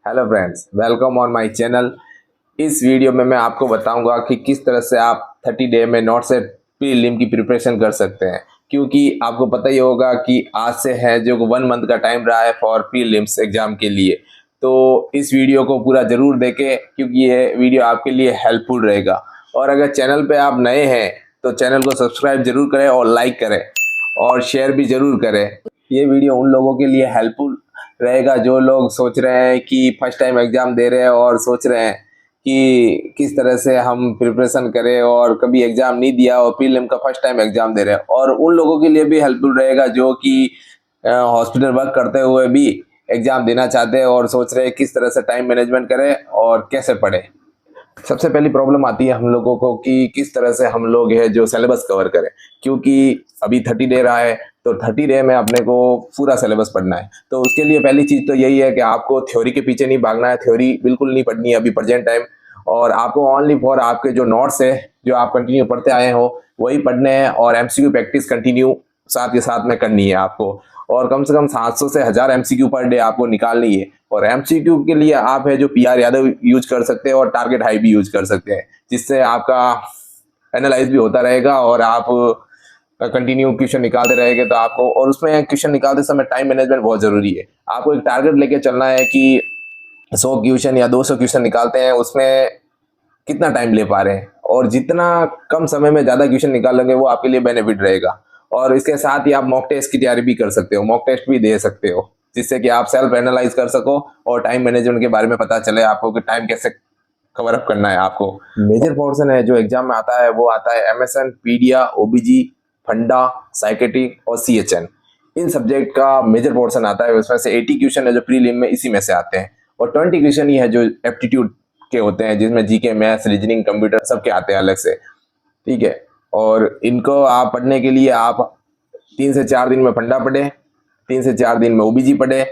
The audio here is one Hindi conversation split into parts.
Hello friends, welcome on my channel. इस वीडियो में मैं आपको बताऊंगा कि किस तरह से आप 30 डे में नॉट सेट प्रीलिम की प्रिपरेशन कर सकते हैं, क्योंकि आपको पता ही होगा कि आज से है जो 1 मंथ का टाइम रहा है फॉर प्रीलिम्स एग्जाम के लिए। तो इस वीडियो को पूरा ज़रूर देखें क्योंकि ये वीडियो आपके लिए हेल्पफुल रहेगा। और अगर चैनल पे आप नए हैं तो चैनल को सब्सक्राइब जरूर करें और लाइक करें और शेयर भी ज़रूर करें। ये वीडियो उन लोगों के लिए हेल्पफुल रहेगा जो लोग सोच रहे हैं कि फर्स्ट टाइम एग्ज़ाम दे रहे हैं और सोच रहे हैं कि किस तरह से हम प्रिपरेशन करें और कभी एग्ज़ाम नहीं दिया और प्रीलिम का फर्स्ट टाइम एग्ज़ाम दे रहे हैं। और उन लोगों के लिए भी हेल्पफुल रहेगा जो कि हॉस्पिटल वर्क करते हुए भी एग्ज़ाम देना चाहते हैं और सोच रहे हैं किस तरह से टाइम मैनेजमेंट करें और कैसे पढ़ें। सबसे पहली प्रॉब्लम आती है हम लोगों को कि किस तरह से हम लोग है जो सिलेबस कवर करें, क्योंकि अभी 30 डे रहा है तो 30 डे में अपने को पूरा सिलेबस पढ़ना है। तो उसके लिए पहली चीज़ तो यही है कि आपको थ्योरी के पीछे नहीं भागना है, थ्योरी बिल्कुल नहीं पढ़नी है अभी प्रेजेंट टाइम। और आपको ओनली फॉर आपके जो नोट्स है जो आप कंटिन्यू पढ़ते आए हो वही पढ़ने हैं और एमसीक्यू प्रैक्टिस कंटिन्यू साथ के साथ में करनी है आपको। और कम से कम 700 से 1000 एमसीक्यू पर डे आपको निकालनी है। और एमसीक्यू के लिए आप है जो पीआर यादव यूज कर सकते हैं और टारगेट हाई भी यूज कर सकते हैं, जिससे आपका एनालाइज भी होता रहेगा और आप कंटिन्यू क्वेश्चन निकालते रहेंगे। तो आपको और उसमें क्वेश्चन निकालते समय टाइम मैनेजमेंट बहुत जरूरी है। आपको एक टारगेट लेके चलना है कि 100 क्वेश्चन या 200 क्वेश्चन निकालते हैं, उसमें कितना टाइम ले पा रहे हैं और जितना कम समय में ज़्यादा क्वेश्चन निकालेंगे वो आपके लिए बेनिफिट रहेगा। और इसके साथ ही आप मॉक टेस्ट की तैयारी भी कर सकते हो, मॉक टेस्ट भी दे सकते हो, जिससे कि आप सेल्फ एनालाइज कर सको और टाइम मैनेजमेंट के बारे में पता चले आपको कि टाइम कैसे कवर अप करना है आपको। मेजर पोर्शन है जो एग्जाम में आता है वो आता है एमएसएन, पीडिया, ओबीजी, फंडा, साइकेट्रिक और सीएचएन। इन सब्जेक्ट का मेजर पोर्शन आता है। उसमें से 80 क्वेश्चन है जो प्रीलिम में इसी में से आते हैं और 20 क्वेश्चन ही है जो एप्टीट्यूड के होते हैं, जिसमें जीके, मैथ्स, रीजनिंग, कंप्यूटर सबके आते हैं अलग से। ठीक है, और इनको आप पढ़ने के लिए आप 3 से 4 दिन में फंडा पढ़े, 3 से 4 दिन में ओबीजी पढ़े,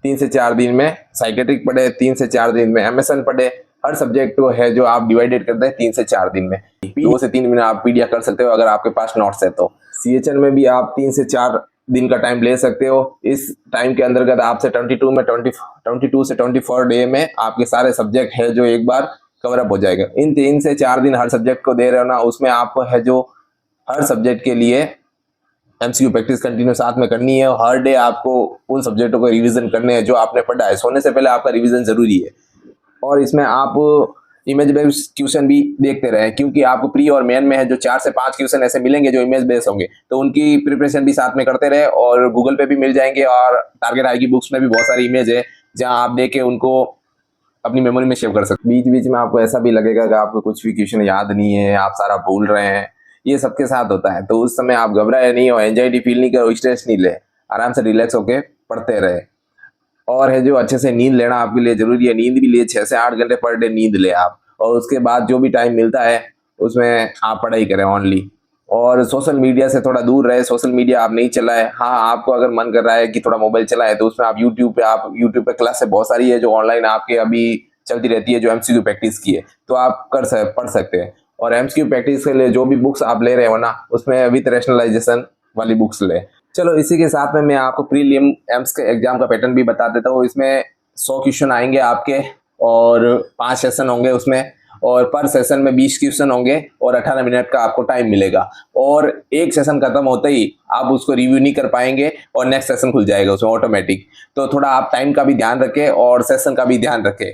3 से 4 दिन में साइकेट्रिक पढ़े, 3 से 4 दिन में एमएसएन पढ़े। हर सब्जेक्ट को है जो आप डिवाइडेड करते हैं 3 से 4 दिन में। 2 से 3 दिन में आप पीडीएफ कर सकते हो अगर आपके पास नोट्स है तो। सीएचएन में भी आप 3 से 4 दिन का टाइम ले सकते हो। इस टाइम के अंतर्गत आपसे 22 से 24 डे में आपके सारे सब्जेक्ट है जो एक बार कवर अप हो जाएगा। इन 3 से 4 दिन हर सब्जेक्ट को दे रहे हो ना, उसमें आपको है जो हर सब्जेक्ट के लिए एमसीक्यू प्रैक्टिस कंटिन्यू साथ में करनी है। हर डे आपको उन सब्जेक्टों को रिवीजन करने हैं जो आपने पढ़ा है। सोने से पहले आपका रिवीजन जरूरी है। और इसमें आप इमेज बेस्ड क्वेश्चन भी देखते रहे, क्योंकि आपको प्री और मेन में है जो 4 से 5 क्वेश्चन ऐसे मिलेंगे जो इमेज बेस्ड होंगे, तो उनकी प्रिपरेशन भी साथ में करते रहे। और गूगल पे भी मिल जाएंगे और टारगेट हाई की बुक्स में भी बहुत सारी इमेज है जहां आप देख के उनको अपनी मेमोरी में सेव कर सकते। बीच बीच में आपको ऐसा भी लगेगा कि आपको कुछ भी क्वेश्चन याद नहीं है, आप सारा भूल रहे हैं। ये सबके साथ होता है, तो उस समय आप घबराए नहीं और एंजाइटी फील नहीं करो, स्ट्रेस नहीं ले, आराम से रिलैक्स होके पढ़ते रहे। और है जो अच्छे से नींद लेना आपके लिए जरूरी है। नींद भी लिए 6 से 8 घंटे पर डे नींद ले आप, और उसके बाद जो भी टाइम मिलता है उसमें आप पढ़ाई करें ओनली। और सोशल मीडिया से थोड़ा दूर रहे, सोशल मीडिया आप नहीं चलाए। हाँ, आपको अगर मन कर रहा है कि थोड़ा मोबाइल चलाए तो उसमें आप यूट्यूब पे क्लास है बहुत सारी है जो ऑनलाइन आपके अभी चलती रहती है, जो एमसीक्यू प्रैक्टिस की है, तो आप पढ़ सकते हैं। और एमसीक्यू प्रैक्टिस के लिए जो भी बुक्स आप ले रहे हो ना, उसमें विथ रैशनलाइजेशन वाली बुक्स ले। चलो, इसी के साथ में मैं आपको प्रीलिम एम्स के एग्जाम का पैटर्न भी बता देता हूँ। इसमें 100 क्वेश्चन आएंगे आपके और 5 सेशन होंगे उसमें, और पर सेशन में 20 क्वेश्चन होंगे और 18 मिनट का आपको टाइम मिलेगा। और एक सेशन खत्म होते ही आप उसको रिव्यू नहीं कर पाएंगे और नेक्स्ट सेशन खुल जाएगा उसमें ऑटोमेटिक। तो थोड़ा आप टाइम का भी ध्यान रखें और सेशन का भी ध्यान रखें।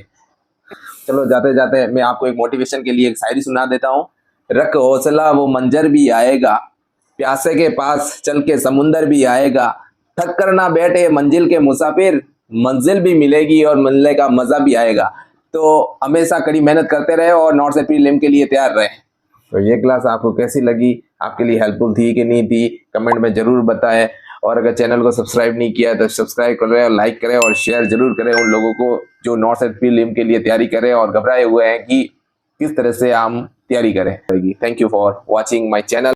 चलो, जाते जाते मैं आपको एक मोटिवेशन के लिए एक शायरी सुना देता हूँ। रख हौसला वो मंजर भी आएगा, प्यासे के पास चल के समुंदर भी आएगा। थक कर ना बैठे मंजिल के मुसाफिर, मंजिल भी मिलेगी और मिलने का मजा भी आएगा। तो हमेशा कड़ी मेहनत करते रहे और नॉट से प्रीलिम के लिए तैयार रहे। तो ये क्लास आपको कैसी लगी, आपके लिए हेल्पफुल थी कि नहीं थी, कमेंट में जरूर बताएं। और अगर चैनल को सब्सक्राइब नहीं किया तो सब्सक्राइब करें और लाइक करें और शेयर जरूर करें उन लोगों को जो नॉट से प्रीलिम के लिए तैयारी करें और घबराए हुए हैं कि किस तरह से हम तैयारी करें। Thank you for watching my channel.